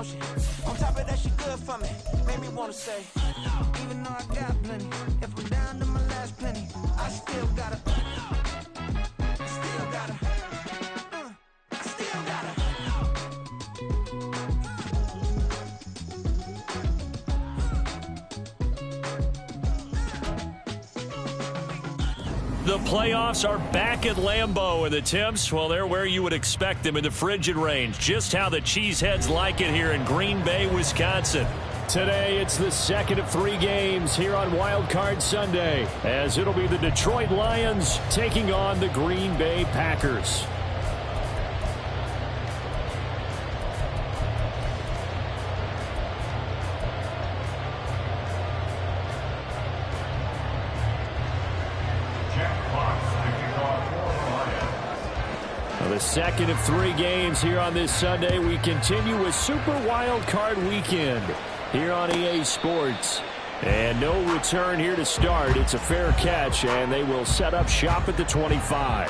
don't she? On top of that, she good for me. Made me wanna say, even though I got plenty, if I'm down to my last penny, I still gotta, I still gotta. The playoffs are back at Lambeau, and the temps, well, they're where you would expect them in the frigid range. Just how the Cheeseheads like it here in Green Bay, Wisconsin. Today, it's the second of 3 games here on Wild Card Sunday, as it'll be the Detroit Lions taking on the Green Bay Packers. The second of 3 games here on this Sunday. We continue with Super Wild Card Weekend here on EA Sports. And no return here to start. It's a fair catch, and they will set up shop at the 25.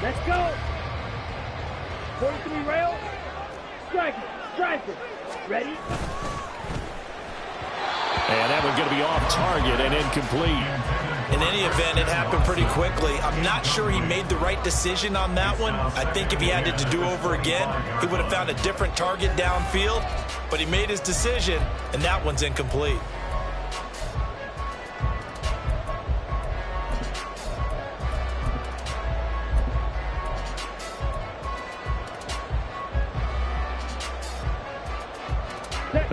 Let's go. 43 rail. Strike it. Strike it. Ready? And that one's going to be off target and incomplete. In any event, it happened pretty quickly. I'm not sure he made the right decision on that one. I think if he had it to do over again, he would have found a different target downfield. But he made his decision, and that one's incomplete.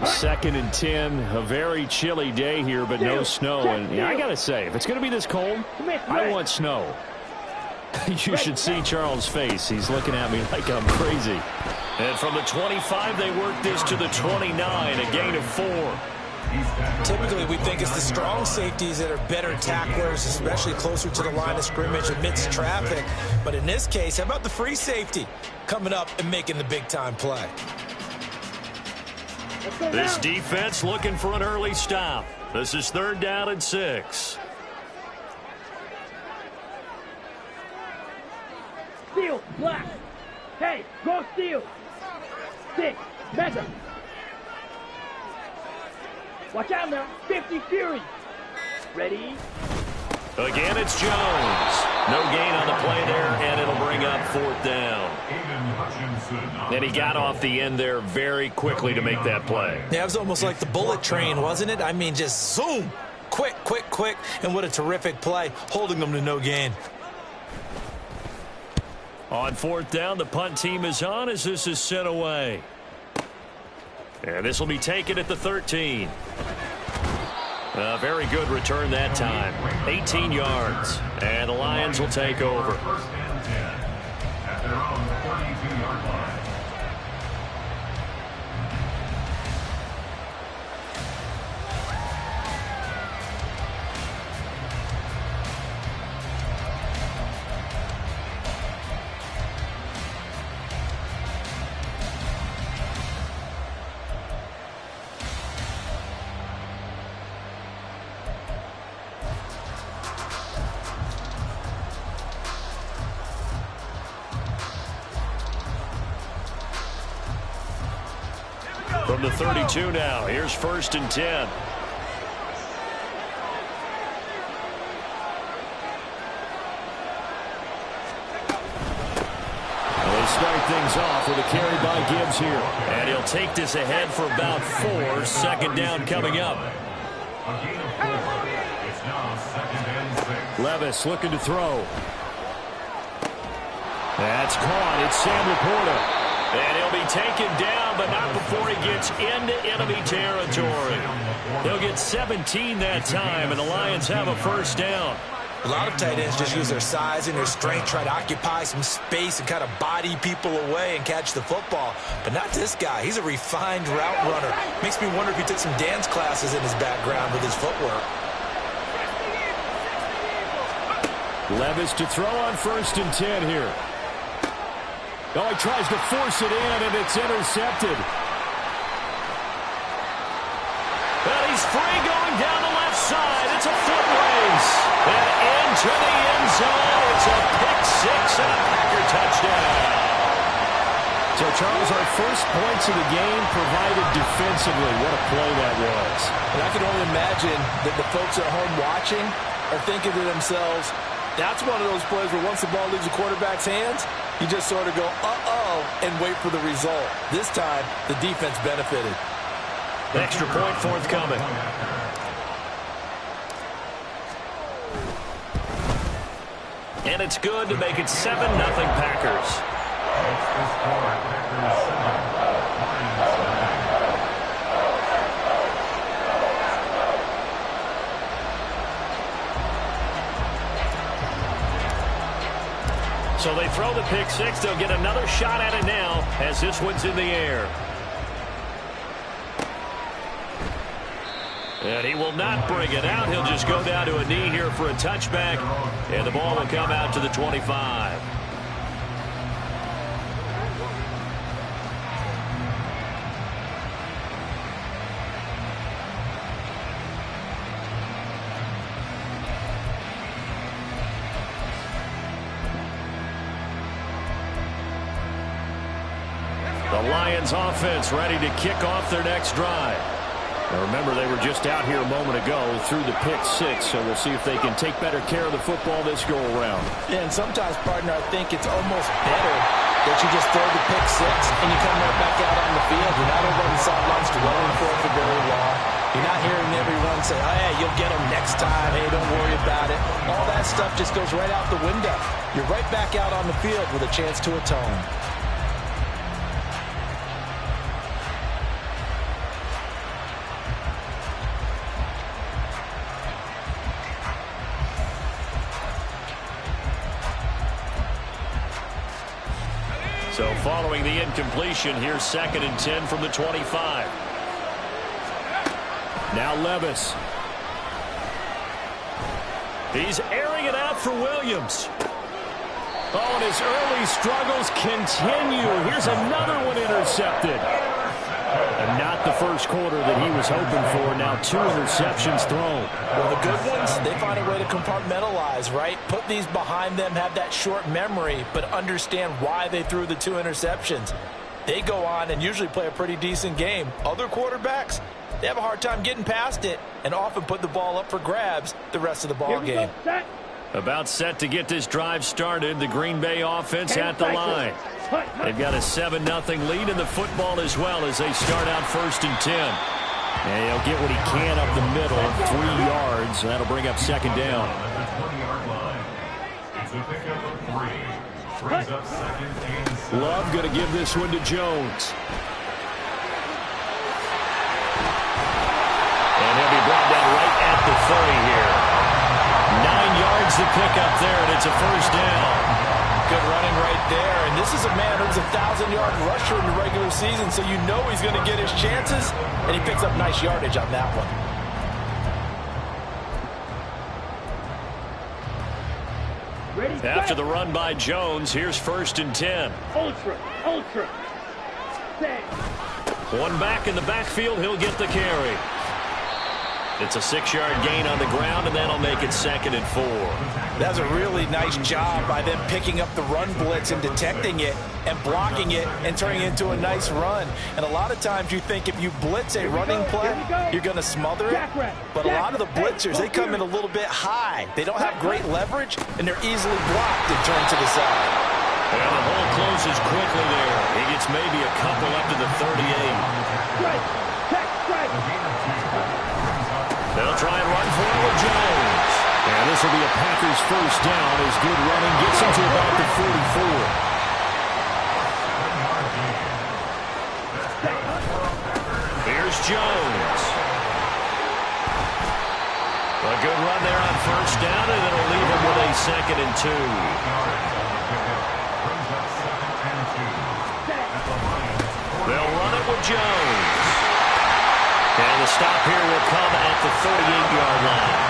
Second and 10, a very chilly day here, but no snow. And yeah, I got to say, if it's going to be this cold, I want snow. You should see Charles' face. He's looking at me like I'm crazy. And from the 25, they work this to the 29, a gain of 4. Typically, we think it's the strong safeties that are better tacklers, especially closer to the line of scrimmage amidst traffic. But in this case, how about the free safety coming up and making the big-time play? This defense looking for an early stop. This is 3rd down and 6. Steal, black. Hey, go steal. 6, Madden. Watch out now. 50 Fury. Ready? Again, it's Jones. No gain on the play there, and it'll bring up 4th down. And he got off the end there very quickly to make that play. Yeah, it was almost like the bullet train, wasn't it? I mean, just zoom. Quick, quick, quick. And what a terrific play, holding them to no gain. On 4th down, the punt team is on as this is sent away. And this will be taken at the 13. A very good return that time. 18 yards. And the Lions will take over. At their own 42-yard line. From the 32 now, here's 1st and 10. They start things off with a carry by Gibbs here. And he'll take this ahead for about 4. 2nd down coming up. It's now 2nd and 6. Levis looking to throw. That's caught. It's Sam Laporta. And he'll be taken down, but not before he gets into enemy territory. He'll get 17 that time, and the Lions have a 1st down. A lot of tight ends just use their size and their strength, try to occupy some space and kind of body people away and catch the football. But not this guy. He's a refined route runner. Makes me wonder if he took some dance classes in his background with his footwork. Levis to throw on 1st and 10 here. Oh, he tries to force it in, and it's intercepted. Well, he's free going down the left side. It's a foot race. And into the end zone. It's a pick six and a Packer touchdown. So, Charles, our first points of the game provided defensively. What a play that was. And I can only imagine that the folks at home watching are thinking to themselves, that's one of those plays where once the ball leaves the quarterback's hands, you just sort of go, uh-oh, and wait for the result. This time, the defense benefited. Extra point forthcoming. And it's good to make it 7-0 Packers. It's the score. Packers 7. So they throw the pick six. They'll get another shot at it now as this one's in the air. And he will not bring it out. He'll just go down to a knee here for a touchback. And the ball will come out to the 25. The Lions offense ready to kick off their next drive. Now remember, they were just out here a moment ago through the pick six, so we'll see if they can take better care of the football this go-around. Yeah, and sometimes, partner, I think it's almost better that you just throw the pick six and you come right back out on the field. You're not over on the sidelines dwelling for it for very long. You're not hearing everyone say, oh, hey, you'll get them next time. Hey, don't worry about it. All that stuff just goes right out the window. You're right back out on the field with a chance to atone. So following the incompletion, here's 2nd and 10 from the 25. Now Levis. He's airing it out for Williams. Oh, and his early struggles continue. Here's another one intercepted. And not the first quarter that he was hoping for. Now 2 interceptions thrown. Well, the good ones, they find a way to compartmentalize, right? Put these behind them, have that short memory, but understand why they threw the 2 interceptions. They go on and usually play a pretty decent game. Other quarterbacks, they have a hard time getting past it and often put the ball up for grabs the rest of the ball game. About set to get this drive started. The Green Bay offense at the line. They've got a 7-0 lead in the football as well as they start out 1st and 10. And he'll get what he can up the middle, 3 yards. That'll bring up 2nd down. At the 20-yard line. It's a pickup of 3. Brings up 2nd and 7. Love going to give this one to Jones. And he'll be brought down right at the 30 here. 9 yards to pick up there, and it's a 1st down. Good running right there. And this is a man who's a 1,000-yard rusher in the regular season, so you know he's going to get his chances, and he picks up nice yardage on that one. After the run by Jones, here's 1st and 10. Ultra. Set. One back in the backfield, he'll get the carry. It's a 6-yard gain on the ground, and that'll make it 2nd and 4. That's a really nice job by them picking up the run blitz and detecting it and blocking it and turning it into a nice run. And a lot of times you think if you blitz a running play, you're going to smother it. But a lot of the blitzers, they come in a little bit high. They don't have great leverage, and they're easily blocked and turned to the side. And the hole closes quickly there. He gets maybe a couple up to the 38. They'll try and run for it with Jones. And this will be a Packers 1st down as good running gets him to about the 44. Here's Jones. A good run there on 1st down, and it'll leave him be 2nd and 2. They'll run it with Jones. And the stop here will come at the 38-yard line.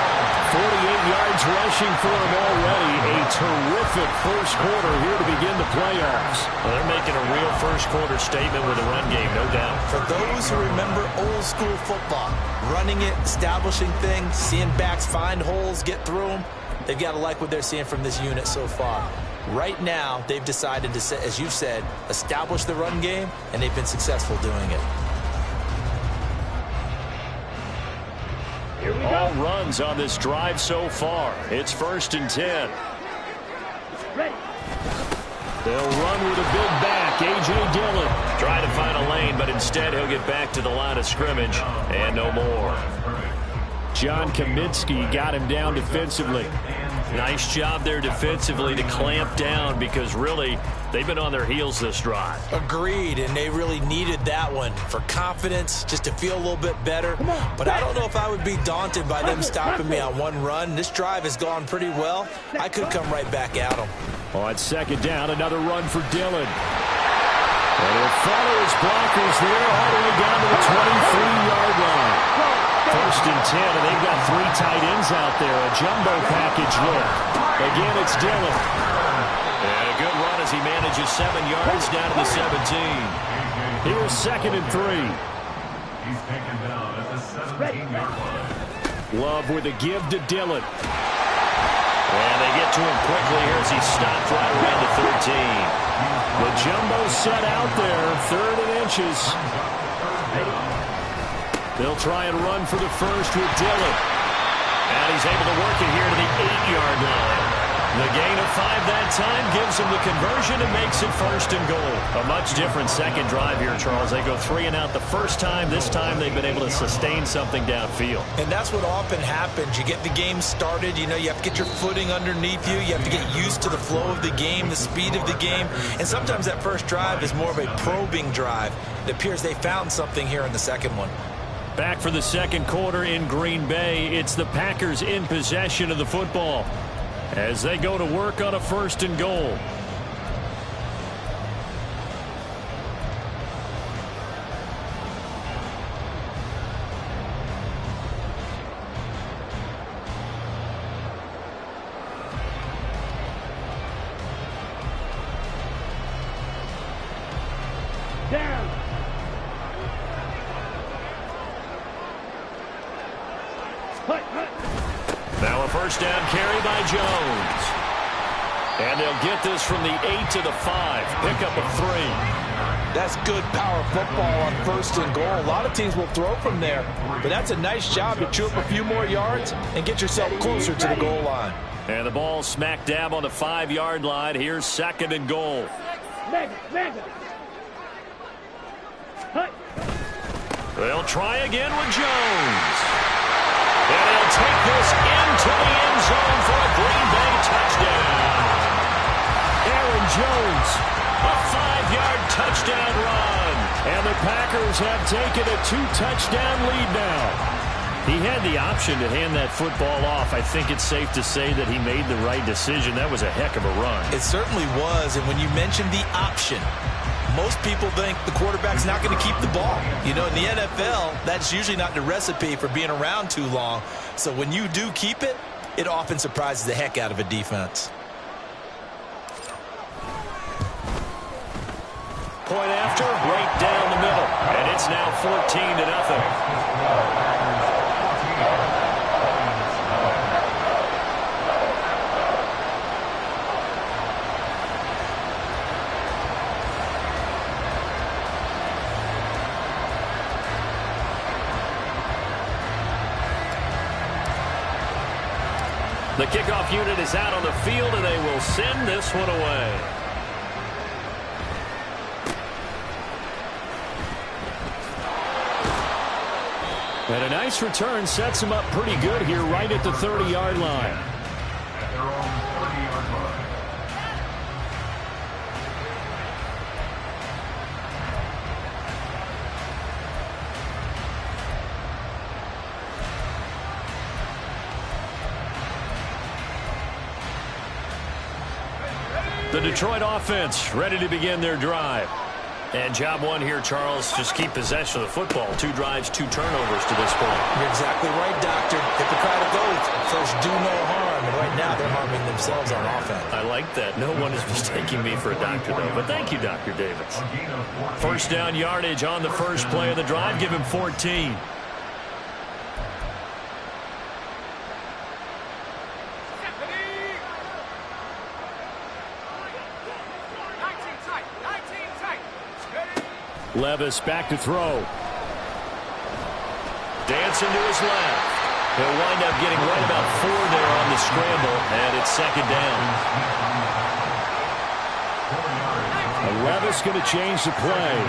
48 yards rushing for him already. A terrific first quarter here to begin the playoffs. Well, they're making a real first quarter statement with a run game, no doubt. For those who remember old school football, running it, establishing things, seeing backs find holes, get through them, they've got to like what they're seeing from this unit so far. Right now, they've decided to, as you said, establish the run game, and they've been successful doing it. All runs on this drive so far. It's 1st and 10. Ready. They'll run with a big back. A.J. Dillon. Trying to find a lane, but instead he'll get back to the line of scrimmage and no more. John Kaminsky got him down defensively. Nice job there defensively to clamp down because really they've been on their heels this drive. Agreed, and they really needed that one for confidence, just to feel a little bit better. But I don't know if I would be daunted by them stopping me on one run. This drive has gone pretty well. I could come right back at them. On 2nd down, another run for Dillon. And he'll follow his blockers there all the way down to the 23-yard line. 1st and 10, and they've got 3 tight ends out there. A jumbo package look. Again, it's Dillon. And a good run as he manages 7 yards down to the 17. Here's 2nd and 3. He's taken down at the 17-yard line. Love with a give to Dillon. And they get to him quickly here as he's stopped right around the 13. The jumbo set out there, 3rd and inches. They'll try and run for the first with Dillon. And he's able to work it here to the 8-yard line. The gain of 5 that time gives him the conversion and makes it 1st and goal. A much different second drive here, Charles. They go 3 and out the first time. This time they've been able to sustain something downfield. And that's what often happens. You get the game started. You know, you have to get your footing underneath you. You have to get used to the flow of the game, the speed of the game. And sometimes that first drive is more of a probing drive. It appears they found something here in the second one. Back for the second quarter in Green Bay. It's the Packers in possession of the football as they go to work on a 1st and goal. Down. Now a 1st down carry by Jones. And they'll get this from the 8 to the 5. Pickup of 3. That's good power football on 1st and goal. A lot of teams will throw from there, but that's a nice job to chew up a few more yards and get yourself closer to the goal line. And the ball smack dab on the 5-yard line. Here's 2nd and goal. Mega. They'll try again with Jones. And he'll take this into the end zone for a Green Bay touchdown. Aaron Jones, a 5-yard touchdown run. And the Packers have taken a 2-touchdown lead now. He had the option to hand that football off. I think it's safe to say that he made the right decision. That was a heck of a run. It certainly was, and when you mentioned the option, most people think the quarterback's not going to keep the ball. You know, in the NFL, that's usually not the recipe for being around too long. So when you do keep it, it often surprises the heck out of a defense. Point after, right down the middle. And it's now 14-0. The kickoff unit is out on the field, and they will send this one away. And a nice return sets him up pretty good here right at the 30-yard line. At their own 30-yard line. The Detroit offense ready to begin their drive. And job one here, Charles, just keep possession of the football. 2 drives, 2 turnovers to this point. You're exactly right, Doctor. Hippocratic oath. First, do no harm. And right now, they're harming themselves on offense. I like that. No one is mistaking me for a doctor, though. But thank you, Dr. Davis. First down yardage on the first play of the drive. Give him 14. Levis back to throw. Dancing to his left. He'll wind up getting right about 4 there on the scramble, and it's second down. Levis going to change the play.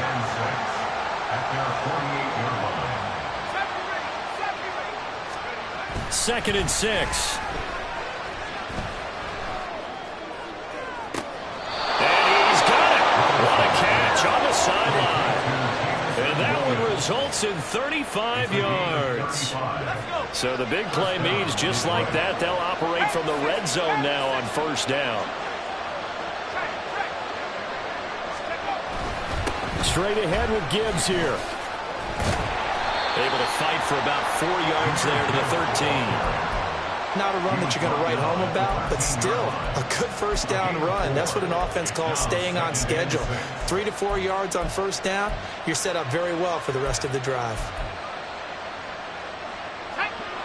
Second and 6. And he's got it. What a catch on the sideline. And that one results in 35 yards. So the big play means just like that, they'll operate from the red zone now on first down. Straight ahead with Gibbs here. Able to fight for about 4 yards there to the 13. Not a run that you're going to write home about, but still a good first down run. That's what an offense calls staying on schedule. 3 to 4 yards on first down, you're set up very well for the rest of the drive.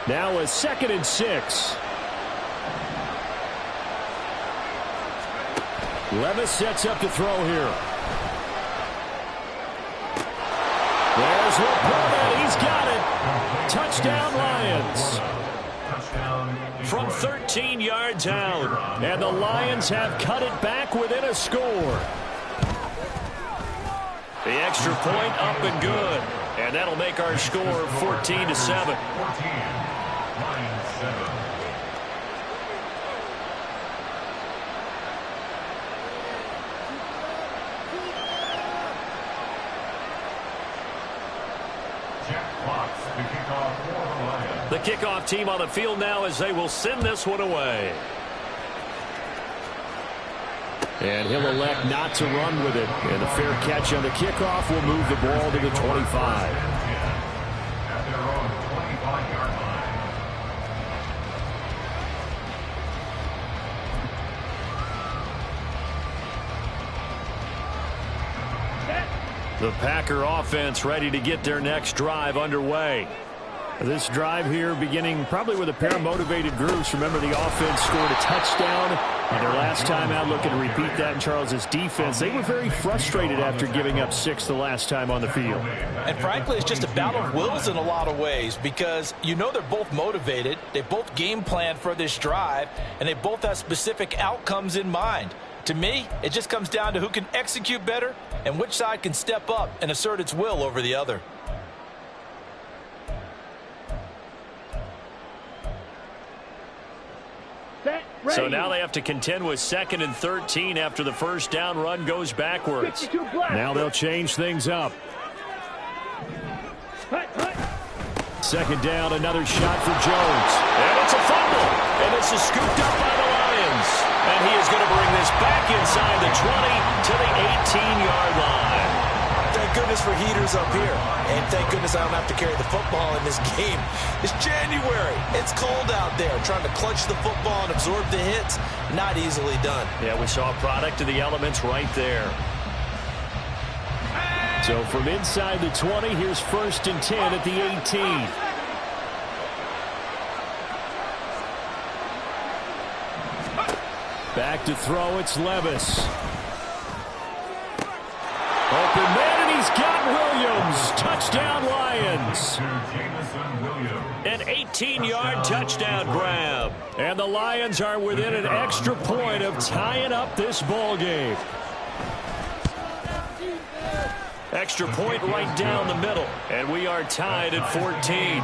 Now a second and 6. Levis sets up to throw here. There's Laporta. He's got it. Touchdown, Lions. From 13 yards out. And the Lions have cut it back within a score. The extra point up and good. And that'll make our score 14-7. The kickoff team on the field now as they will send this one away. And he'll elect not to run with it. And a fair catch on the kickoff will move the ball to the 25. At their own 25-yard line. The Packer offense ready to get their next drive underway. This drive here beginning probably with a pair of motivated groups. Remember, the offense scored a touchdown. And their last time out, looking to repeat that in Charles's defense. They were very frustrated after giving up 6 the last time on the field. And frankly, it's just a battle of wills in a lot of ways because you know they're both motivated. They both game planned for this drive, and they both have specific outcomes in mind. To me, it just comes down to who can execute better and which side can step up and assert its will over the other. So now they have to contend with 2nd and 13 after the first down run goes backwards. Now they'll change things up. Second down, another shot for Jones. And it's a fumble. And this is scooped up by the Lions. And he is going to bring this back inside the 20 to the 18-yard line. Thank goodness for heaters up here. And thank goodness I don't have to carry the football in this game. It's January. It's cold out there. Trying to clutch the football and absorb the hits, not easily done. Yeah, we saw a product of the elements right there. So from inside the 20, here's 1st and 10 at the 18. Back to throw, it's Levis. Open man, and he's got Williams. Touchdown, Lions. An 18-yard touchdown grab. And the Lions are within an extra point of tying up this ball game. Extra point right down the middle. And we are tied at 14.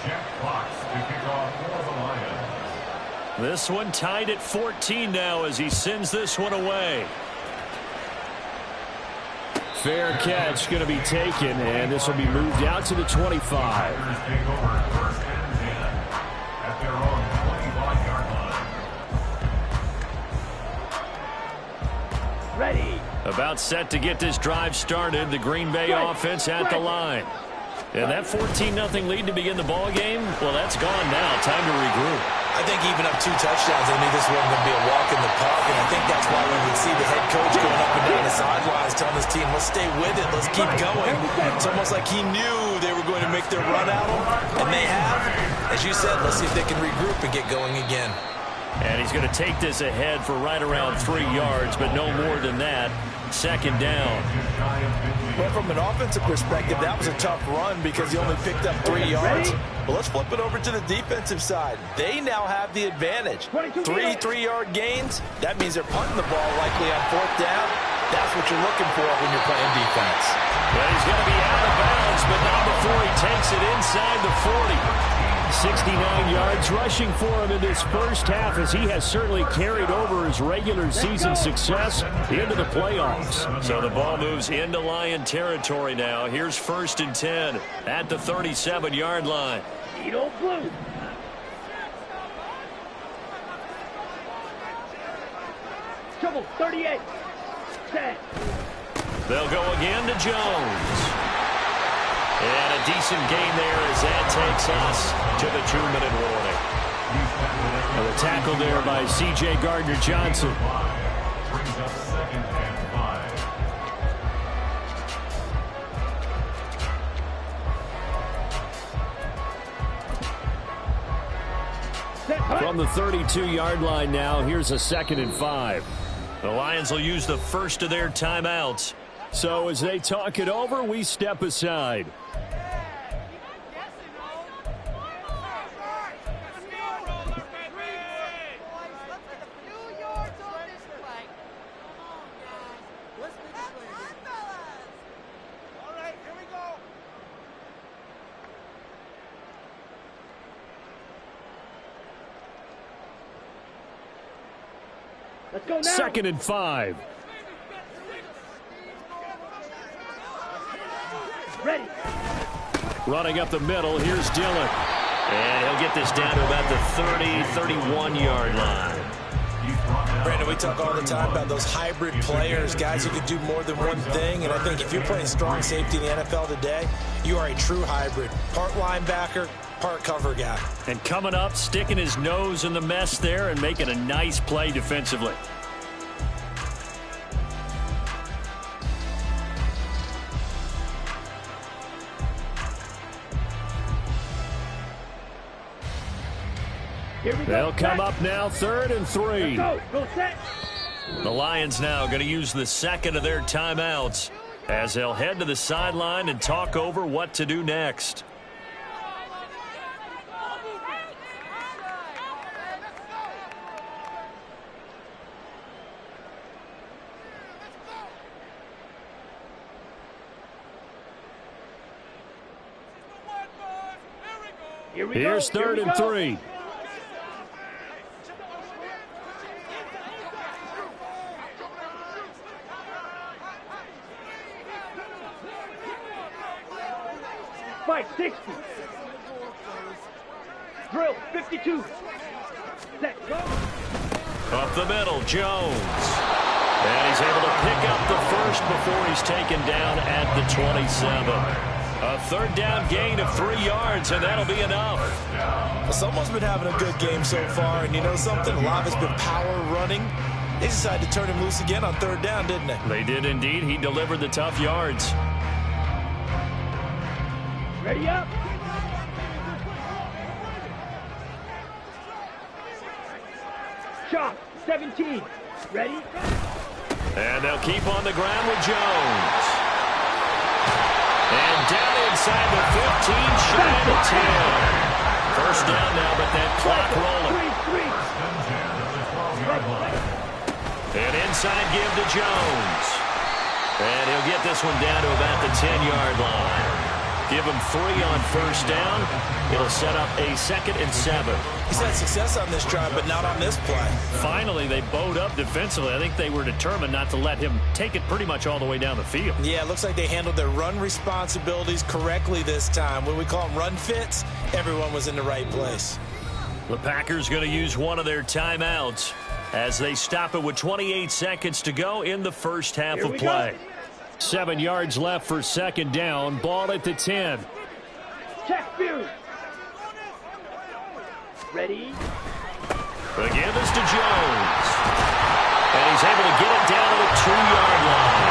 Jack Fox to kick off for the Lions. This one tied at 14 now as he sends this one away. Fair catch going to be taken, and this will be moved out to the 25. at their own 25-yard line. Ready. About set to get this drive started. The Green Bay offense at the line. And that 14-0 lead to begin the ball game, well, that's gone now. Time to regroup. I think even up 2 touchdowns, they knew this wasn't going to be a walk in the park, and I think that's why we would see the head coach going up and down the sidelines telling his team, let's stay with it, let's keep going. It's almost like he knew they were going to make their run at him, and they have. As you said, let's see if they can regroup and get going again. And he's going to take this ahead for right around 3 yards, but no more than that. Second down. Well, from an offensive perspective, that was a tough run because he only picked up 3 yards. But let's flip it over to the defensive side. They now have the advantage. 3 3-yard gains. That means they're punting the ball likely on 4th down. That's what you're looking for when you're playing defense. Well, he's going to be out of bounds, but not before he takes it inside the 40. 69 yards rushing for him in this first half, as he has certainly carried over his regular season success into the playoffs. So the ball moves into Lion territory now. Here's 1st and 10 at the 37-yard line. Edo blue. Trouble 38. Set. They'll go again to Jones. And a decent gain there as that takes us to the 2-minute warning. And the tackle there by C.J. Gardner-Johnson. Brings up 2nd and 5. From the 32-yard line now, here's a 2nd and 5. The Lions will use the first of their timeouts. So as they talk it over, we step aside. Let's go now. 2nd and 5. Ready. Running up the middle, here's Dillon. And he'll get this down to about the 31-yard line. Brandon, we talk all the time about those hybrid players, guys who can do more than one thing. And I think if you're playing strong safety in the NFL today, you are a true hybrid. Part linebacker, part cover guy. And coming up, sticking his nose in the mess there and making a nice play defensively. They'll come up now, 3rd and 3. Go set. The Lions now going to use the 2nd of their timeouts as they'll head to the sideline and talk over what to do next. Here's 3rd and 3. Fight 60. Drill 52. Set. Go. Up the middle, Jones. And he's able to pick up the first before he's taken down at the 27. A 3rd down gain of 3 yards, and that'll be enough. Well, someone's been having a good game so far, and you know something? A lot has been power running. They decided to turn him loose again on 3rd down, didn't they? They did indeed. He delivered the tough yards. Ready up. Shot 17. Ready. And they'll keep on the ground with Jones. And down inside the 15, shy of the 10. First down now, but that clock rolling. 3. And inside give to Jones. And he'll get this one down to about the 10-yard line. Give him 3 on first down. It'll set up a 2nd and 7. He's had success on this drive, but not on this play. Finally, they bowed up defensively. I think they were determined not to let him take it pretty much all the way down the field. Yeah, it looks like they handled their run responsibilities correctly this time. When we call them run fits, everyone was in the right place. The Packers going to use one of their timeouts as they stop it with 28 seconds to go in the first half of play. 7 yards left for second down. Ball at the 10. Check Fury. Ready? Again, this to Jones. And he's able to get it down to the 2-yard line.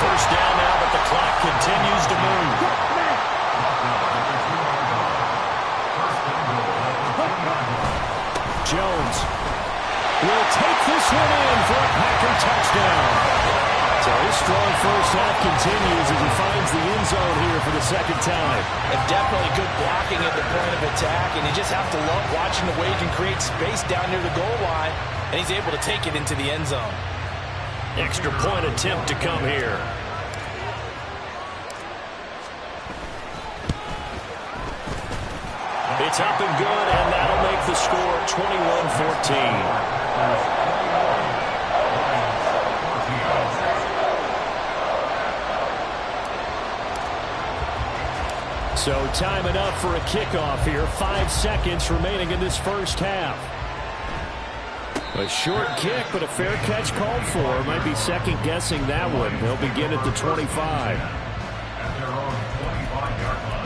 First down now, but the clock continues to move. Jones will take this one in for a Packer touchdown. So his strong first half continues as he finds the end zone here for the second time. And definitely good blocking at the point of attack, and you just have to love watching the way he can create space down near the goal line, and he's able to take it into the end zone. Extra point attempt to come here. It's up and good, and that'll make the score 21-14. So time enough for a kickoff here. 5 seconds remaining in this first half. A short kick, but a fair catch called for. Might be second-guessing that one. They'll begin at the 25. At their own 25-yard line.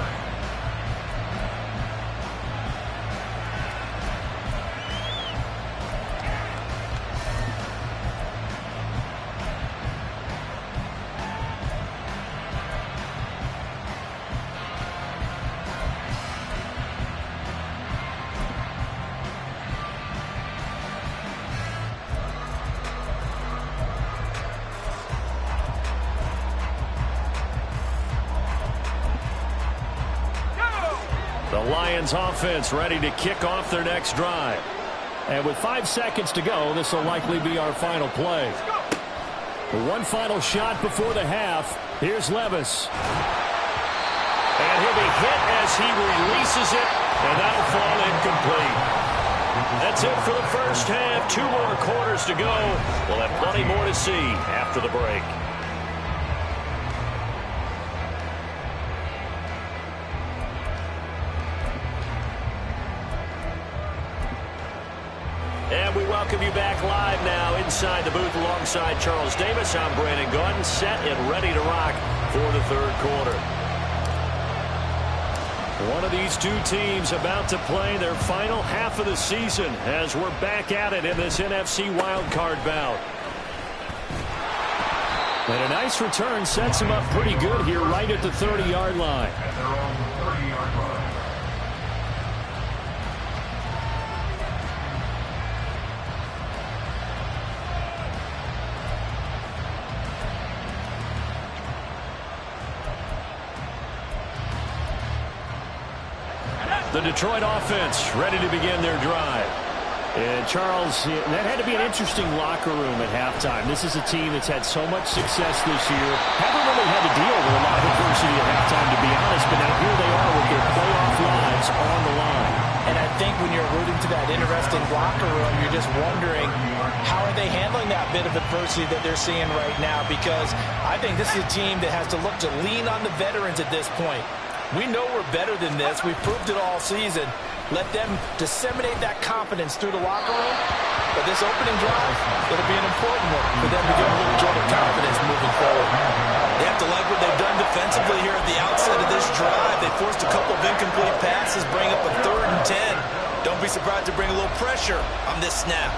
The Lions offense ready to kick off their next drive. And with 5 seconds to go, this will likely be our final play. One final shot before the half. Here's Levis. And he'll be hit as he releases it, and that'll fall incomplete. That's it for the first half. 2 more quarters to go. We'll have plenty more to see after the break. And we welcome you back live now inside the booth alongside Charles Davis. I'm Brandon Gordon, set and ready to rock for the third quarter. One of these two teams about to play their final half of the season as we're back at it in this NFC wildcard bout. And a nice return sets them up pretty good here right at the 30-yard line. At their own 30-yard line. The Detroit offense ready to begin their drive. And Charles, that had to be an interesting locker room at halftime. This is a team that's had so much success this year. Haven't really had to deal with a lot of adversity at halftime, to be honest. But now here they are with their playoff lives on the line. And I think when you're rooting to that interesting locker room, you're just wondering, how are they handling that bit of adversity that they're seeing right now? Because I think this is a team that has to look to lean on the veterans at this point. We know we're better than this. We've proved it all season. Let them disseminate that confidence through the locker room. But this opening drive, it'll be an important one for them to get a little jolt of confidence moving forward. They have to like what they've done defensively here at the outset of this drive. They forced a couple of incomplete passes, bring up a 3rd and 10. Don't be surprised to bring a little pressure on this snap.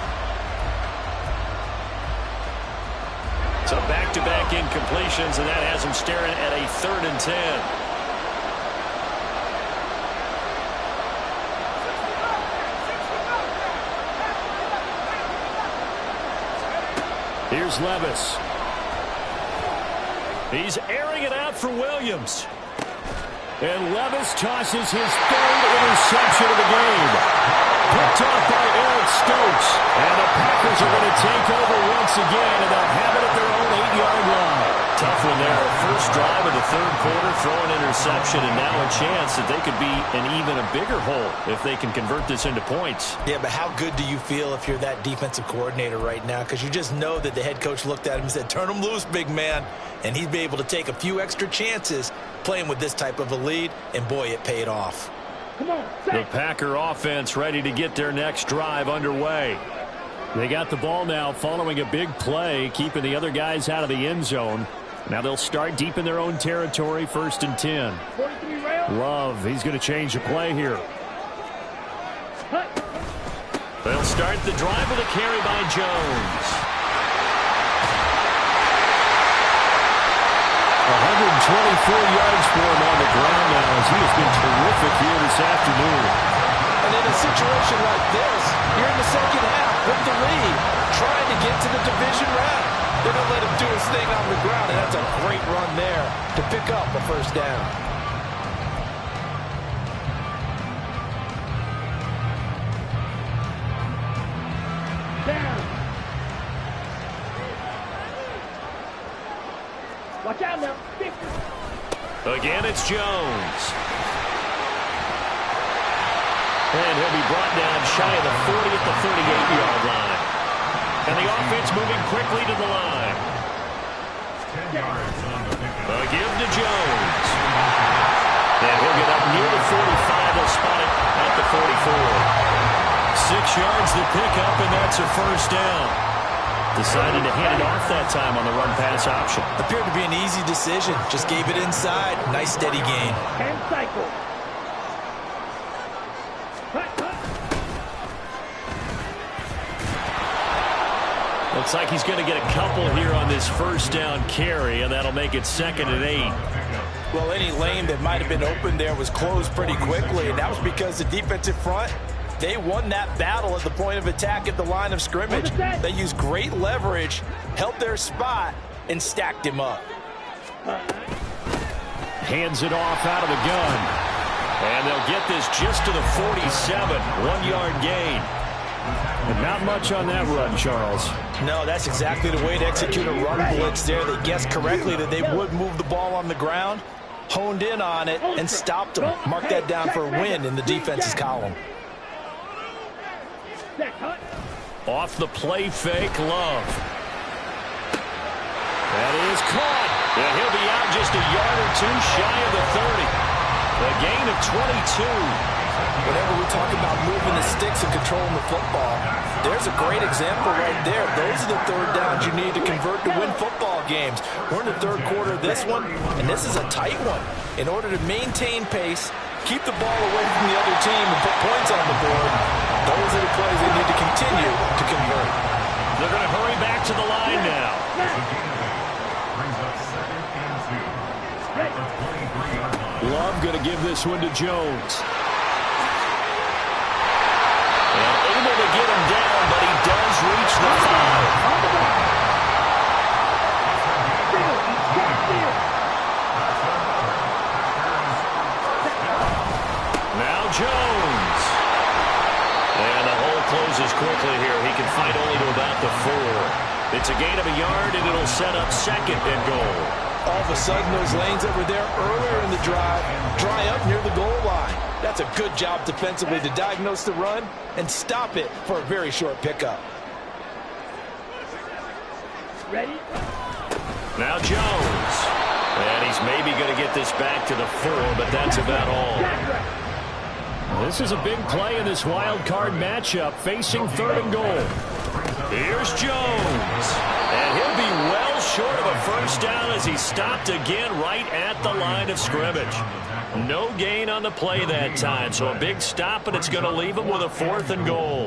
So back-to-back incompletions, and that has them staring at a 3rd and 10. Here's Levis. He's airing it out for Williams. And Levis tosses his 3rd interception of the game. Picked off by Eric Stokes. And the Packers are going to take over once again, and they'll have it at their own 8-yard line. Tough one there. First drive of the 3rd quarter, throw an interception, and now a chance that they could be in even a bigger hole if they can convert this into points. Yeah, but how good do you feel if you're that defensive coordinator right now? Because you just know that the head coach looked at him and said, turn him loose, big man. And he'd be able to take a few extra chances playing with this type of a lead, and boy, it paid off. Come on, The Packer offense ready to get their next drive underway. They got the ball now following a big play, keeping the other guys out of the end zone. Now they'll start deep in their own territory, 1st and 10. Love, he's going to change the play here. They'll start the drive with a carry by Jones. 124 yards for him on the ground now, as he has been terrific here this afternoon. And in a situation like this, you're in the second half with the lead, trying to get to the division round. They're going to let him do his thing on the ground, and that's a great run there to pick up a first down. down. Watch out now. 50. Again, it's Jones. And he'll be brought down shy of the 40 at the 38-yard line. And the offense moving quickly to the line. 10 yards on the pickup. A give to Jones. And he'll get up near the 45. They'll spot it at the 44. 6 yards to pick up, and that's a first down. Decided to hand it off that time on the run-pass option. Appeared to be an easy decision. Just gave it inside. Nice steady gain. And cycle. Looks like he's going to get a couple here on this first down carry, and that'll make it 2nd and 8. Well, any lane that might have been open there was closed pretty quickly, and that was because the defensive front, they won that battle at the point of attack at the line of scrimmage. They used great leverage, held their spot, and stacked him up. Hands it off out of the gun. And they'll get this just to the 47. 1-yard gain. And not much on that run, Charles. No, that's exactly the way to execute a run blitz there. They guessed correctly that they would move the ball on the ground, honed in on it, and stopped them. Mark that down for a win in the defense's column. Off the play fake, Love. That is caught. And he'll be out just a yard or two shy of the 30. A gain of 22. Whenever we talk about moving the sticks and controlling the football, there's a great example right there. Those are the third downs you need to convert to win football games. We're in the third quarter of this one, and this is a tight one. In order to maintain pace, keep the ball away from the other team, and put points on the board, those are the plays they need to continue to convert. They're going to hurry back to the line now. Brings up 2nd and 2. At the 23-yard line. Love going to give this one to Jones. And able to get him down, but he does reach the 5. Now Jones. And the hole closes quickly here. He can fight only to about the 4. It's a gain of a yard, and it'll set up 2nd and goal. All of a sudden, those lanes that were there earlier in the drive dry up near the goal line. That's a good job defensively to diagnose the run and stop it for a very short pickup. Ready? Now Jones. And he's maybe going to get this back to the 4, but that's about all. This is a big play in this wild card matchup, facing 3rd and goal. Here's Jones. And he'll be well short of a first down as he stopped again right at the line of scrimmage. No gain on the play that time, so a big stop, and it's going to leave him with a 4th and goal.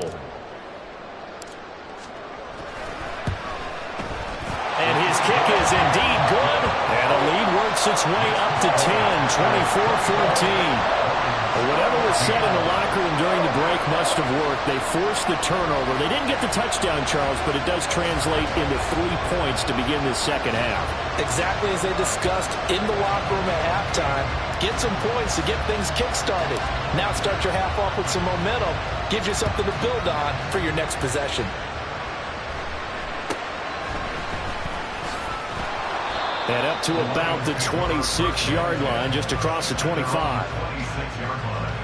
And his kick is indeed good, and the lead works its way up to 10, 24-14. Whatever was said in the locker room during the break must have worked. They forced the turnover. They didn't get the touchdown, Charles, but it does translate into 3 points to begin this second half. Exactly as they discussed in the locker room at halftime. Get some points to get things kick-started. Now start your half off with some momentum. Gives you something to build on for your next possession. And up to about the 26-yard line, just across the 25. 26-yard line.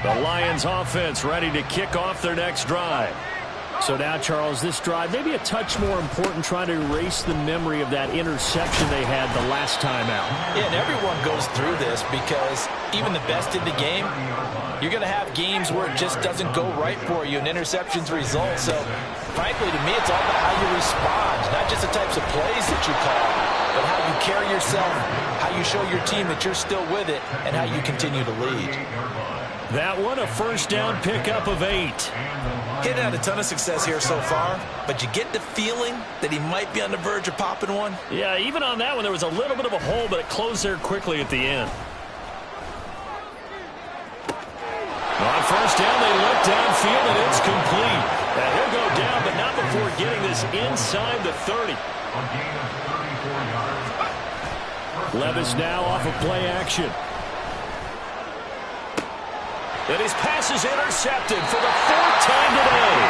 The Lions offense ready to kick off their next drive. So now, Charles, this drive maybe a touch more important, trying to erase the memory of that interception they had the last time out. Yeah, and everyone goes through this because even the best in the game, you're going to have games where it just doesn't go right for you and interceptions result. So, frankly, to me, it's all about how you respond, not just the types of plays that you call, but how you carry yourself, how you show your team that you're still with it, and how you continue to lead. That one, a first down pickup of 8. He'd had a ton of success here so far, but you get the feeling that he might be on the verge of popping one. Yeah, even on that one, there was a little bit of a hole, but it closed there quickly at the end. On first down, they look downfield, and it's complete. And he'll go down, but not before getting this inside the 30. Levis now off of play action. And his pass is intercepted for the 4th time today.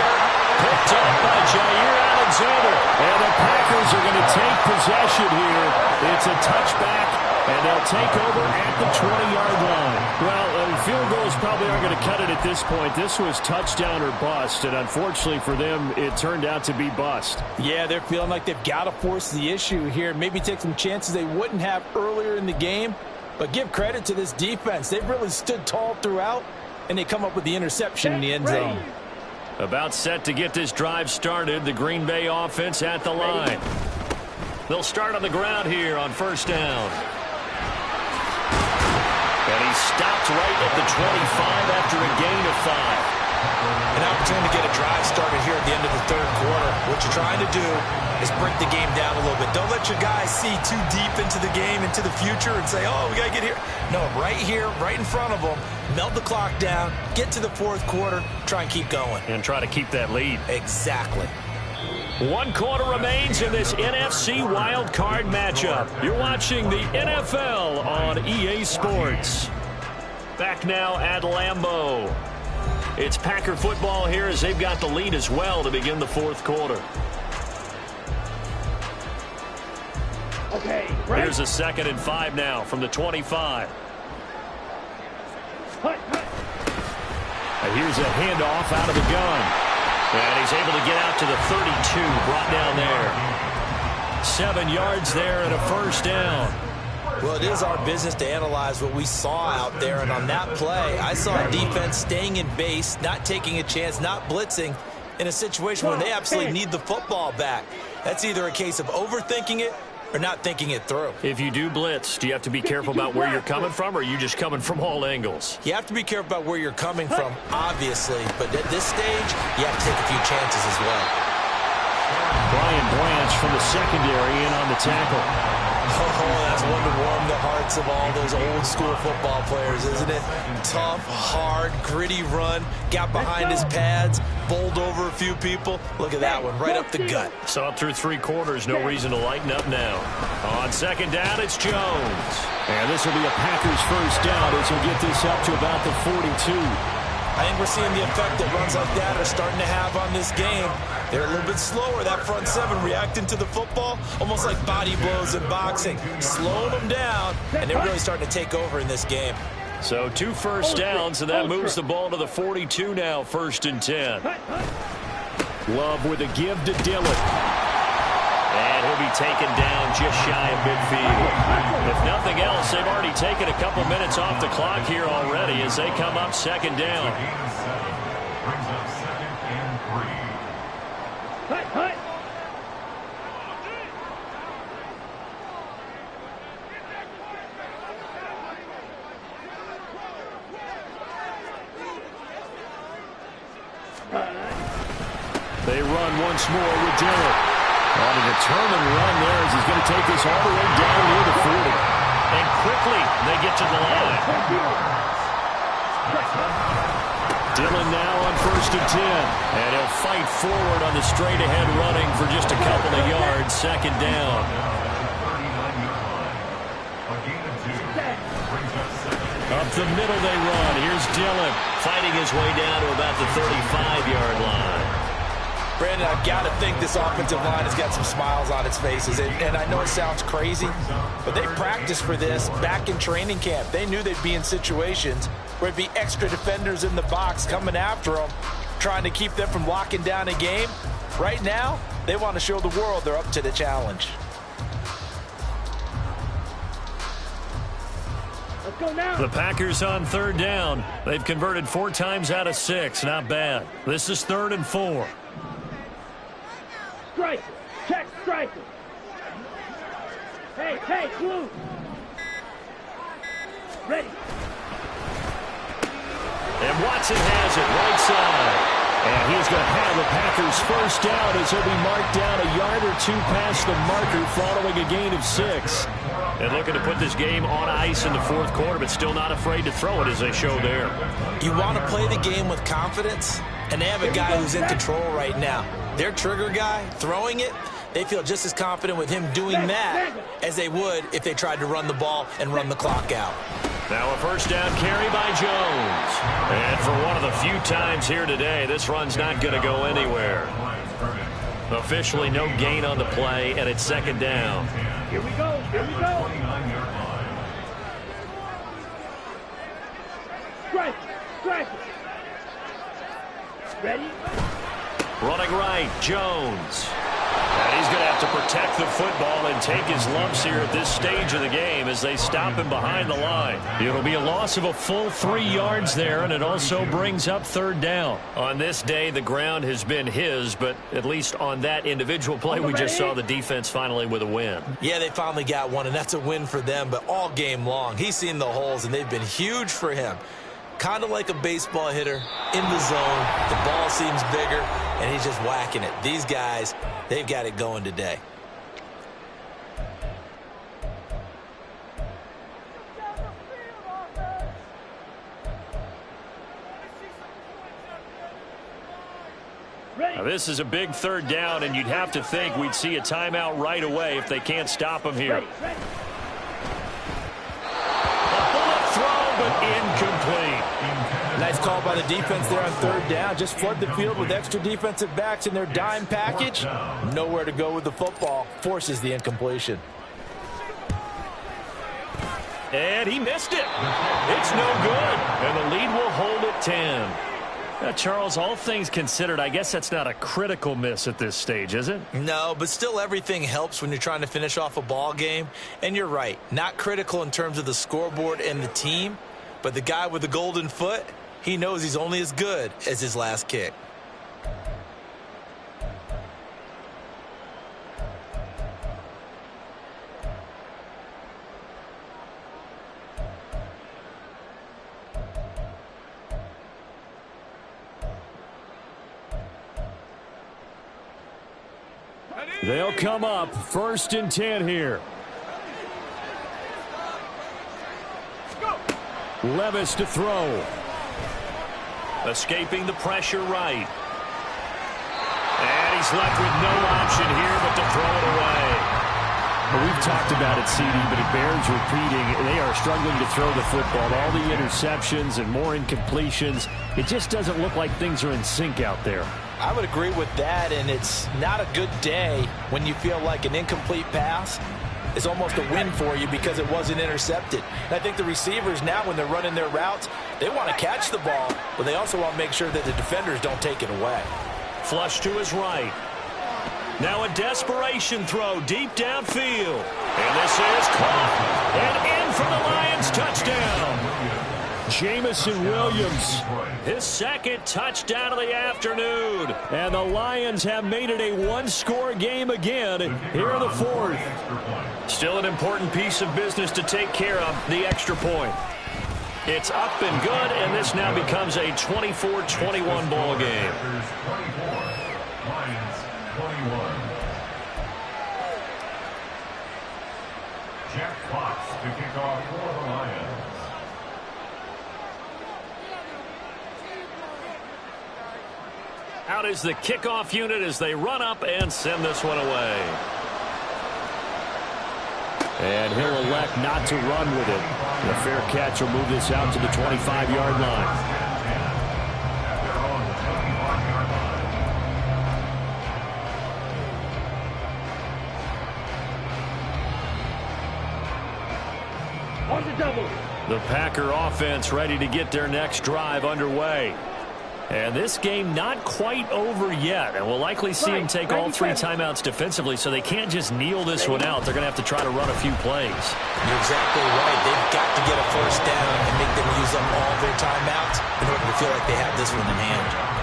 Picked up by Jair Alexander. And the Packers are going to take possession here. It's a touchback, and they'll take over at the 20-yard line. Well, field goals probably aren't going to cut it at this point. This was touchdown or bust, and unfortunately for them, it turned out to be bust. Yeah, they're feeling like they've got to force the issue here, maybe take some chances they wouldn't have earlier in the game. But give credit to this defense. They've really stood tall throughout, and they come up with the interception in the end zone. About set to get this drive started, the Green Bay offense at the line. They'll start on the ground here on first down. And he stopped right at the 25 after a gain of 5. An opportunity to get a drive started here at the end of the 3rd quarter. What you're trying to do is break the game down a little bit. Don't let your guys see too deep into the game, into the future, and say, oh, we got to get here. No, right here, right in front of them, melt the clock down, get to the 4th quarter, try and keep going. And try to keep that lead. Exactly. 1 quarter remains in this NFC Wild Card matchup. You're watching the NFL on EA Sports. Back now at Lambeau. It's Packer football here as they've got the lead as well to begin the 4th quarter. Okay, right. Here's a 2nd and 5 now from the 25. And here's a handoff out of the gun. And he's able to get out to the 32, brought down there. 7 yards there and a first down. Well, it is our business to analyze what we saw out there, and on that play, I saw a defense staying in base, not taking a chance, not blitzing, in a situation where they absolutely need the football back. That's either a case of overthinking it or not thinking it through. If you do blitz, do you have to be careful about where you're coming from, or are you just coming from all angles? You have to be careful about where you're coming from, obviously, but at this stage, you have to take a few chances as well. Brian Branch from the secondary in on the tackle. Oh, that's one to warm the hearts of all those old-school football players, isn't it? Tough, hard, gritty run, got behind his pads, bowled over a few people. Look at that one, right up the gut. Saw it through 3 quarters, no reason to lighten up now. On 2nd down, it's Jones. And this will be a Packers first down as he'll get this up to about the 42. I think we're seeing the effect that runs like that are starting to have on this game. They're a little bit slower, that front 7 reacting to the football, almost like body blows in boxing, slowing them down, and they're really starting to take over in this game. So 2 first downs, and that moves the ball to the 42 now, 1st and 10. Love with a give to Dillon. And he'll be taken down just shy of midfield. If nothing else, they've already taken a couple minutes off the clock here already as they come up 2nd down. Brings up 2nd and 3. They run once more with Dillon. On a determined run there as he's going to take this all the way down near the 40. And quickly they get to the line. Dillon now on 1st and 10. And he'll fight forward on the straight-ahead running for just a couple of yards. 2nd down. Up the middle they run. Here's Dillon fighting his way down to about the 35-yard line. Brandon, I've got to think this offensive line has got some smiles on its faces. And I know it sounds crazy, but they practiced for this back in training camp. They knew they'd be in situations where it'd be extra defenders in the box coming after them, trying to keep them from locking down a game. Right now, they want to show the world they're up to the challenge. Let's go now. The Packers on third down. They've converted 4 times out of 6. Not bad. This is 3rd and 4. Striker. Check striker. Hey, blue. Ready. And Watson has it right side. And he's going to have the Packers first down as he'll be marked down a yard or 2 past the marker following a gain of 6. And looking to put this game on ice in the 4th quarter, but still not afraid to throw it as they show there. You want to play the game with confidence, and they have a guy who's in control right now. Their trigger guy, throwing it, they feel just as confident with him doing that as they would if they tried to run the ball and run the clock out. Now a first down carry by Jones. And for one of the few times here today, this run's not going to go anywhere. Officially no gain on the play, and it's 2nd down. Here we go. Strike. Ready? Running right, Jones. And he's going to have to protect the football and take his lumps here at this stage of the game as they stop him behind the line. It'll be a loss of a full 3 yards there, and it also brings up 3rd down. On this day, the ground has been his, but at least on that individual play, we just saw the defense finally with a win. Yeah, they finally got one, and that's a win for them, but all game long, he's seen the holes, and they've been huge for him. Kind of like a baseball hitter in the zone. The ball seems bigger, and he's just whacking it. These guys, they've got it going today. Now, this is a big 3rd down, and you'd have to think we'd see a timeout right away if they can't stop him here. Ready. A bullet throw, but incomplete. Nice call by the defense there on 3rd down. Just flood the field with extra defensive backs in their dime package. Nowhere to go with the football. Forces the incompletion. And he missed it. It's no good. And the lead will hold at 10. Now, Charles, all things considered, I guess that's not a critical miss at this stage, is it? No, but still everything helps when you're trying to finish off a ball game. And you're right, not critical in terms of the scoreboard and the team, but the guy with the golden foot, he knows he's only as good as his last kick. They'll come up 1st and 10 here. Levis to throw. Escaping the pressure right. And he's left with no option here but to throw it away. Well, we've talked about it, CD, but it bears repeating. They are struggling to throw the football. All the interceptions and more incompletions. It just doesn't look like things are in sync out there. I would agree with that, and it's not a good day when you feel like an incomplete pass is almost a win for you because it wasn't intercepted. And I think the receivers now, when they're running their routes, they want to catch the ball, but they also want to make sure that the defenders don't take it away. Flush to his right. Now a desperation throw deep downfield. And this is caught. And in for the Lions touchdown. Jamison Williams, his 2nd touchdown of the afternoon. And the Lions have made it a 1-score game again here in the 4th. Still an important piece of business to take care of, the extra point. It's up and good, and this now becomes a 24-21 ball game. Lions 21. Jack Fox to kick off for the Lions. Out is the kickoff unit as they run up and send this one away. And he'll elect not to run with it. The fair catch will move this out to the 25-yard line. The Packer offense ready to get their next drive underway. And this game not quite over yet. And we'll likely see them take all 3 timeouts defensively, so they can't just kneel this one out. They're going to have to try to run a few plays. You're exactly right. They've got to get a first down and make them use up all their timeouts in order to feel like they have this one in hand.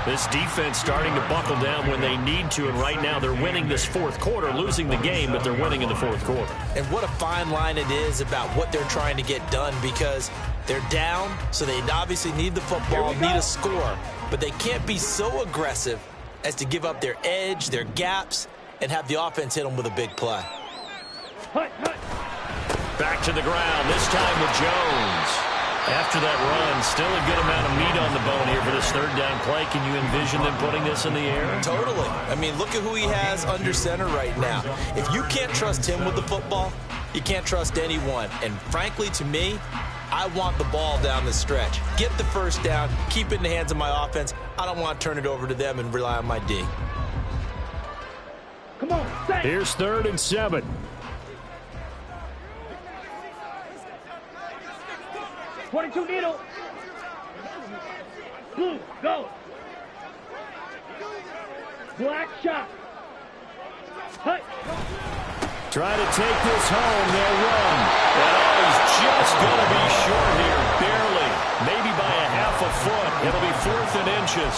This defense starting to buckle down when they need to, and right now they're winning this fourth quarter, losing the game, but they're winning in the fourth quarter. And what a fine line it is about what they're trying to get done, because they're down, so they obviously need the football, need a score, but they can't be so aggressive as to give up their edge, their gaps, and have the offense hit them with a big play. Back to the ground, this time with Jones. After that run, still a good amount of meat on the bone here for this third down play. Can you envision them putting this in the air? Totally. I mean, look at who he has under center right now. If you can't trust him with the football, you can't trust anyone. And frankly, to me, I want the ball down the stretch. Get the first down, keep it in the hands of my offense. I don't want to turn it over to them and rely on my D. Come on, stay. Here's 3rd and 7. .22 needle. Blue, go. Black shot. Hut. Trying to take this home. They'll run. Oh, he's just going to be short here, barely. Maybe by a half a foot. It'll be 4th and inches.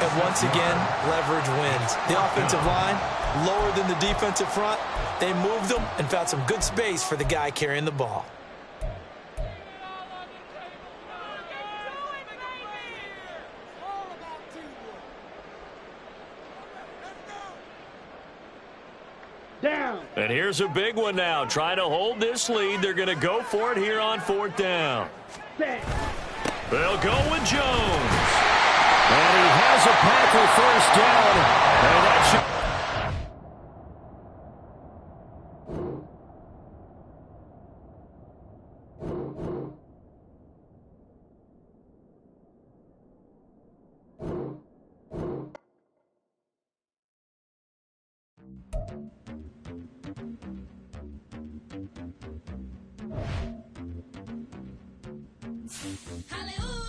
And once again, leverage wins. The offensive line, lower than the defensive front. They moved them and found some good space for the guy carrying the ball. Down. And here's a big one now. Trying to hold this lead. They're going to go for it here on 4th down. Set. They'll go with Jones. And he has a Packer first down. And that should... Hallelujah.